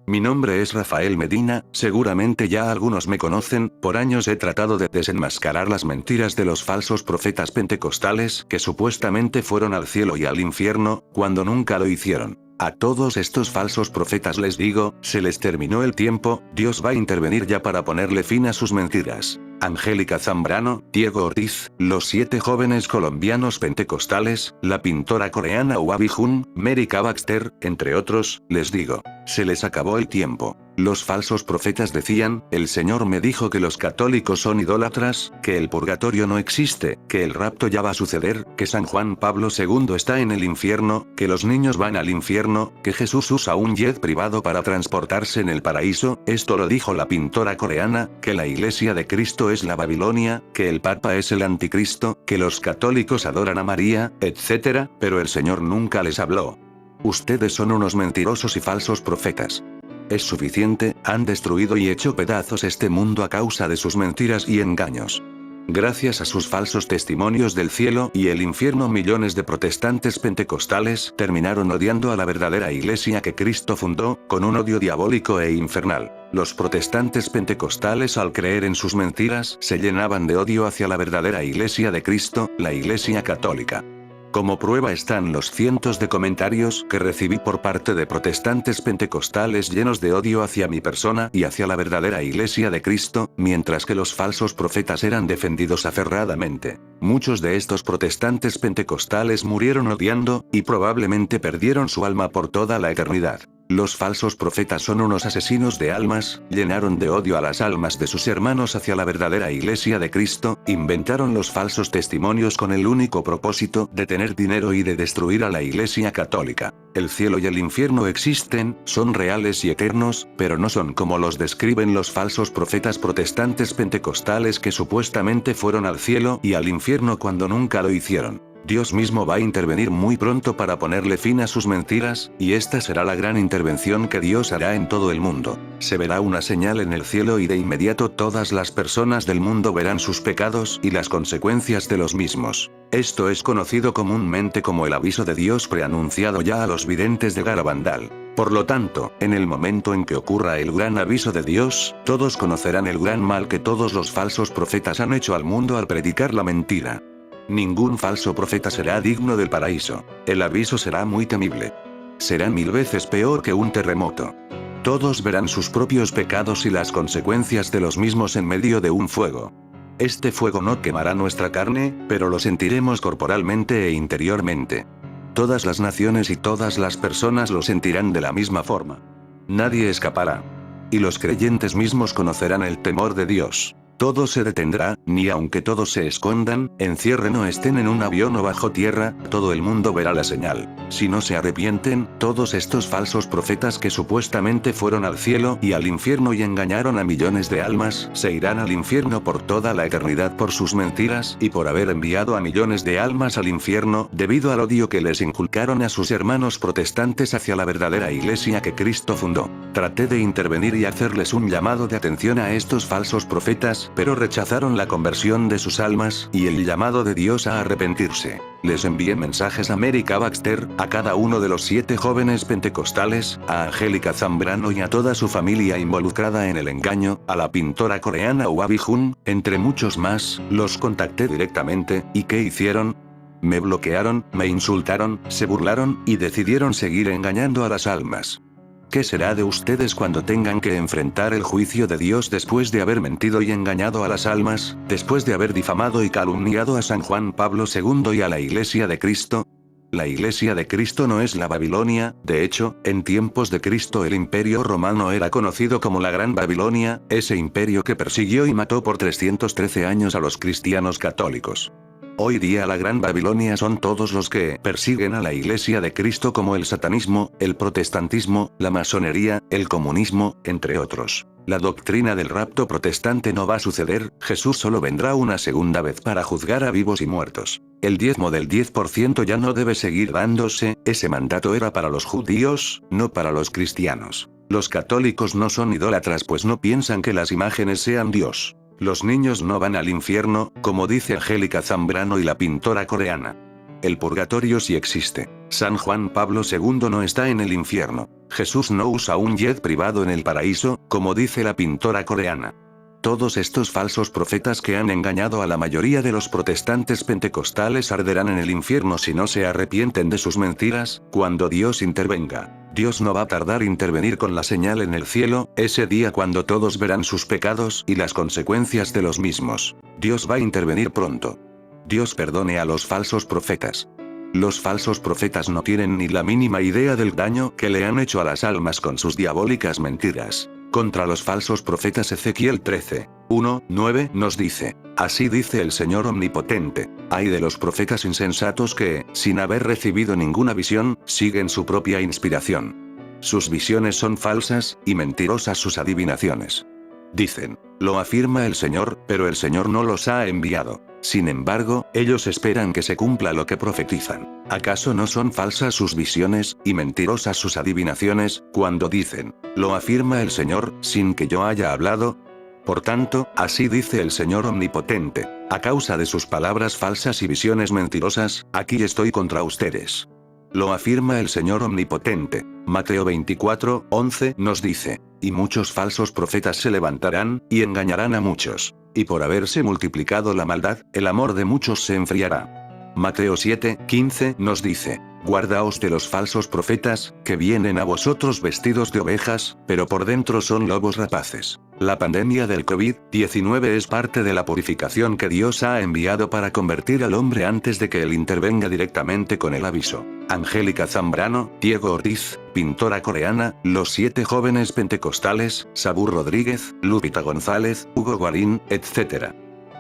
Mi nombre es Rafael Medina, seguramente ya algunos me conocen, por años he tratado de desenmascarar las mentiras de los falsos profetas pentecostales que supuestamente fueron al cielo y al infierno, cuando nunca lo hicieron. A todos estos falsos profetas les digo, se les terminó el tiempo, Dios va a intervenir ya para ponerle fin a sus mentiras. Angélica Zambrano, Diego Ortiz, los 7 jóvenes colombianos pentecostales, la pintora coreana Wabi Jun, Mary K. Baxter, entre otros, les digo, se les acabó el tiempo. Los falsos profetas decían, el Señor me dijo que los católicos son idólatras, que el purgatorio no existe, que el rapto ya va a suceder, que San Juan Pablo II está en el infierno, que los niños van al infierno, que Jesús usa un jet privado para transportarse en el paraíso, esto lo dijo la pintora coreana, que la Iglesia de Cristo es la Babilonia, que el Papa es el Anticristo, que los católicos adoran a María, etc., pero el Señor nunca les habló. Ustedes son unos mentirosos y falsos profetas. Es suficiente, han destruido y hecho pedazos este mundo a causa de sus mentiras y engaños. Gracias a sus falsos testimonios del cielo y el infierno, millones de protestantes pentecostales terminaron odiando a la verdadera iglesia que Cristo fundó, con un odio diabólico e infernal. Los protestantes pentecostales, al creer en sus mentiras, se llenaban de odio hacia la verdadera iglesia de Cristo, la Iglesia Católica. Como prueba están los cientos de comentarios que recibí por parte de protestantes pentecostales llenos de odio hacia mi persona y hacia la verdadera Iglesia de Cristo, mientras que los falsos profetas eran defendidos aferradamente. Muchos de estos protestantes pentecostales murieron odiando, y probablemente perdieron su alma por toda la eternidad. Los falsos profetas son unos asesinos de almas, llenaron de odio a las almas de sus hermanos hacia la verdadera Iglesia de Cristo, inventaron los falsos testimonios con el único propósito de tener dinero y de destruir a la Iglesia Católica. El cielo y el infierno existen, son reales y eternos, pero no son como los describen los falsos profetas protestantes pentecostales que supuestamente fueron al cielo y al infierno cuando nunca lo hicieron. Dios mismo va a intervenir muy pronto para ponerle fin a sus mentiras, y esta será la gran intervención que Dios hará en todo el mundo. Se verá una señal en el cielo y de inmediato todas las personas del mundo verán sus pecados y las consecuencias de los mismos. Esto es conocido comúnmente como el aviso de Dios preanunciado ya a los videntes de Garabandal. Por lo tanto, en el momento en que ocurra el gran aviso de Dios, todos conocerán el gran mal que todos los falsos profetas han hecho al mundo al predicar la mentira. Ningún falso profeta será digno del paraíso. El aviso será muy temible. Será 1000 veces peor que un terremoto. Todos verán sus propios pecados y las consecuencias de los mismos en medio de un fuego. Este fuego no quemará nuestra carne, pero lo sentiremos corporalmente e interiormente. Todas las naciones y todas las personas lo sentirán de la misma forma. Nadie escapará. Y los creyentes mismos conocerán el temor de Dios. Todo se detendrá, ni aunque todos se escondan, encierren o estén en un avión o bajo tierra, todo el mundo verá la señal. Si no se arrepienten, todos estos falsos profetas que supuestamente fueron al cielo y al infierno y engañaron a millones de almas, se irán al infierno por toda la eternidad por sus mentiras y por haber enviado a millones de almas al infierno, debido al odio que les inculcaron a sus hermanos protestantes hacia la verdadera iglesia que Cristo fundó. Traté de intervenir y hacerles un llamado de atención a estos falsos profetas, pero rechazaron la conversión de sus almas y el llamado de Dios a arrepentirse. Les envié mensajes a Mary K. Baxter, a cada uno de los 7 jóvenes pentecostales, a Angélica Zambrano y a toda su familia involucrada en el engaño, a la pintora coreana Wabi Jun, entre muchos más, los contacté directamente, ¿y qué hicieron? Me bloquearon, me insultaron, se burlaron, y decidieron seguir engañando a las almas. ¿Qué será de ustedes cuando tengan que enfrentar el juicio de Dios después de haber mentido y engañado a las almas, después de haber difamado y calumniado a San Juan Pablo II y a la Iglesia de Cristo? La Iglesia de Cristo no es la Babilonia, de hecho, en tiempos de Cristo el Imperio Romano era conocido como la Gran Babilonia, ese imperio que persiguió y mató por 313 años a los cristianos católicos. Hoy día la Gran Babilonia son todos los que persiguen a la Iglesia de Cristo, como el satanismo, el protestantismo, la masonería, el comunismo, entre otros. La doctrina del rapto protestante no va a suceder, Jesús solo vendrá una segunda vez para juzgar a vivos y muertos. El diezmo del 10% ya no debe seguir dándose, ese mandato era para los judíos, no para los cristianos. Los católicos no son idólatras pues no piensan que las imágenes sean Dios. Los niños no van al infierno, como dice Angélica Zambrano y la pintora coreana. El purgatorio sí existe. San Juan Pablo II no está en el infierno. Jesús no usa un jet privado en el paraíso, como dice la pintora coreana. Todos estos falsos profetas que han engañado a la mayoría de los protestantes pentecostales arderán en el infierno si no se arrepienten de sus mentiras, cuando Dios intervenga. Dios no va a tardar en intervenir con la señal en el cielo, ese día cuando todos verán sus pecados y las consecuencias de los mismos. Dios va a intervenir pronto. Dios perdone a los falsos profetas. Los falsos profetas no tienen ni la mínima idea del daño que le han hecho a las almas con sus diabólicas mentiras. Contra los falsos profetas Ezequiel 13, 1, 9 nos dice: así dice el Señor Omnipotente, ay de los profetas insensatos que, sin haber recibido ninguna visión, siguen su propia inspiración. Sus visiones son falsas, y mentirosas sus adivinaciones. Dicen, lo afirma el Señor, pero el Señor no los ha enviado. Sin embargo, ellos esperan que se cumpla lo que profetizan. ¿Acaso no son falsas sus visiones, y mentirosas sus adivinaciones, cuando dicen, lo afirma el Señor, sin que yo haya hablado? Por tanto, así dice el Señor Omnipotente, a causa de sus palabras falsas y visiones mentirosas, aquí estoy contra ustedes. Lo afirma el Señor Omnipotente. Mateo 24, 11 nos dice, y muchos falsos profetas se levantarán, y engañarán a muchos. Y por haberse multiplicado la maldad, el amor de muchos se enfriará. Mateo 7, 15 nos dice, guardaos de los falsos profetas, que vienen a vosotros vestidos de ovejas, pero por dentro son lobos rapaces. La pandemia del COVID-19 es parte de la purificación que Dios ha enviado para convertir al hombre antes de que él intervenga directamente con el aviso. Angélica Zambrano, Diego Ortiz, pintora coreana, los 7 jóvenes pentecostales, Sabur Rodríguez, Lupita González, Hugo Guarín, etc.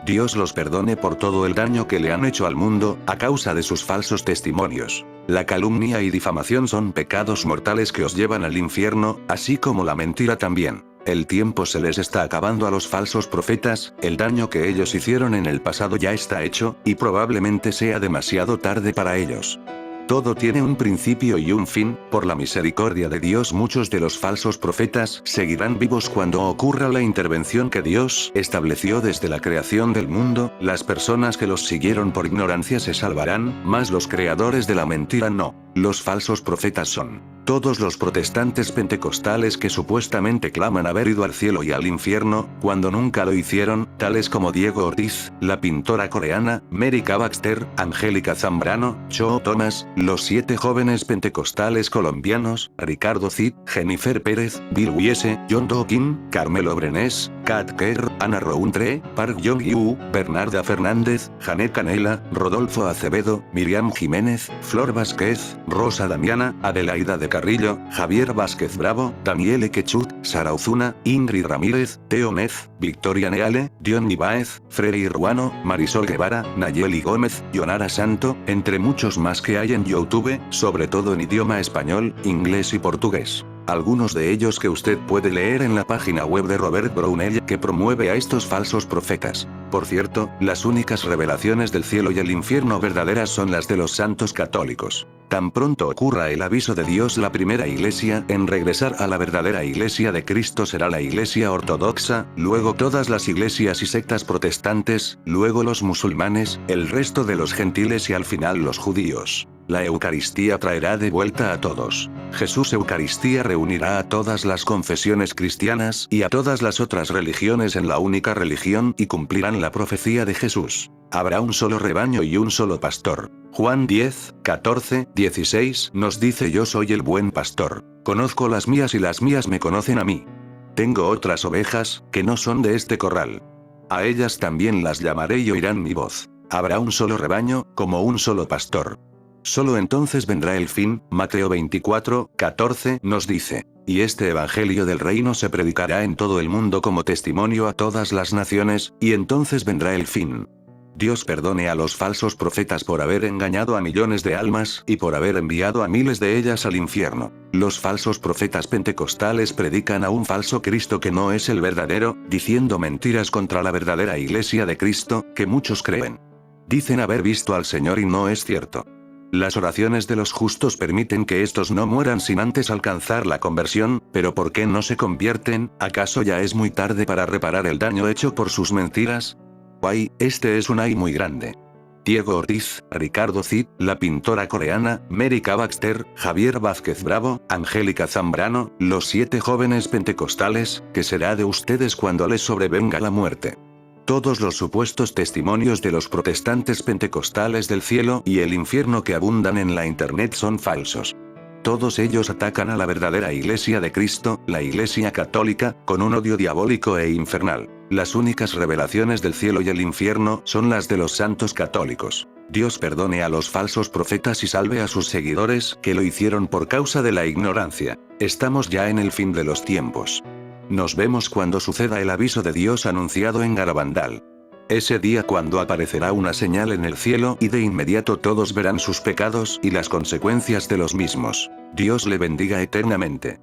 Dios los perdone por todo el daño que le han hecho al mundo, a causa de sus falsos testimonios. La calumnia y difamación son pecados mortales que os llevan al infierno, así como la mentira también. El tiempo se les está acabando a los falsos profetas, el daño que ellos hicieron en el pasado ya está hecho, y probablemente sea demasiado tarde para ellos. Todo tiene un principio y un fin, por la misericordia de Dios muchos de los falsos profetas seguirán vivos cuando ocurra la intervención que Dios estableció desde la creación del mundo, las personas que los siguieron por ignorancia se salvarán, mas los creadores de la mentira no. Los falsos profetas son todos los protestantes pentecostales que supuestamente claman haber ido al cielo y al infierno, cuando nunca lo hicieron, tales como Diego Ortiz, la pintora coreana, Mary K. Baxter, Angélica Zambrano, Cho Thomas, los 7 jóvenes pentecostales colombianos, Ricardo Cid, Jennifer Pérez, Bill Wiese, John Doe Kim, Carmelo Brenes, Kat Kerr, Ana Rountree, Park Jong-yu, Bernarda Fernández, Janet Canela, Rodolfo Acevedo, Miriam Jiménez, Flor Vázquez, Rosa Damiana, Adelaida de Carrillo, Javier Vázquez Bravo, Daniel Quechut, Sara Ozuna, Ingrid Ramírez, Teo Mez, Victoria Neale, Dion Ibáez, Freddy Ruano, Marisol Guevara, Nayeli Gómez, Yonara Santo, entre muchos más que hay en YouTube, sobre todo en idioma español, inglés y portugués. Algunos de ellos que usted puede leer en la página web de Robert Brownell, que promueve a estos falsos profetas. Por cierto, las únicas revelaciones del cielo y el infierno verdaderas son las de los santos católicos. Tan pronto ocurra el aviso de Dios, la primera iglesia en regresar a la verdadera iglesia de Cristo será la iglesia ortodoxa, luego todas las iglesias y sectas protestantes, luego los musulmanes, el resto de los gentiles y al final los judíos. La Eucaristía traerá de vuelta a todos. Jesús Eucaristía reunirá a todas las confesiones cristianas y a todas las otras religiones en la única religión y cumplirán la profecía de Jesús. Habrá un solo rebaño y un solo pastor. Juan 10, 14, 16 nos dice: yo soy el buen pastor. Conozco las mías y las mías me conocen a mí. Tengo otras ovejas, que no son de este corral. A ellas también las llamaré y oirán mi voz. Habrá un solo rebaño, como un solo pastor. Solo entonces vendrá el fin. Mateo 24, 14 nos dice: y este evangelio del reino se predicará en todo el mundo como testimonio a todas las naciones, y entonces vendrá el fin. Dios perdone a los falsos profetas por haber engañado a millones de almas y por haber enviado a miles de ellas al infierno. Los falsos profetas pentecostales predican a un falso Cristo que no es el verdadero, diciendo mentiras contra la verdadera iglesia de Cristo, que muchos creen. Dicen haber visto al Señor y no es cierto. Las oraciones de los justos permiten que estos no mueran sin antes alcanzar la conversión, pero ¿por qué no se convierten? ¿Acaso ya es muy tarde para reparar el daño hecho por sus mentiras? Ay, este es un ay muy grande. Diego Ortiz, Ricardo Cid, la pintora coreana, Mary K. Baxter, Javier Vázquez Bravo, Angélica Zambrano, los 7 jóvenes pentecostales, ¿qué será de ustedes cuando les sobrevenga la muerte? Todos los supuestos testimonios de los protestantes pentecostales del cielo y el infierno que abundan en la internet son falsos. Todos ellos atacan a la verdadera Iglesia de Cristo, la Iglesia católica, con un odio diabólico e infernal. Las únicas revelaciones del cielo y el infierno son las de los santos católicos. Dios perdone a los falsos profetas y salve a sus seguidores que lo hicieron por causa de la ignorancia. Estamos ya en el fin de los tiempos. Nos vemos cuando suceda el aviso de Dios anunciado en Garabandal. Ese día cuando aparecerá una señal en el cielo y de inmediato todos verán sus pecados y las consecuencias de los mismos. Dios le bendiga eternamente.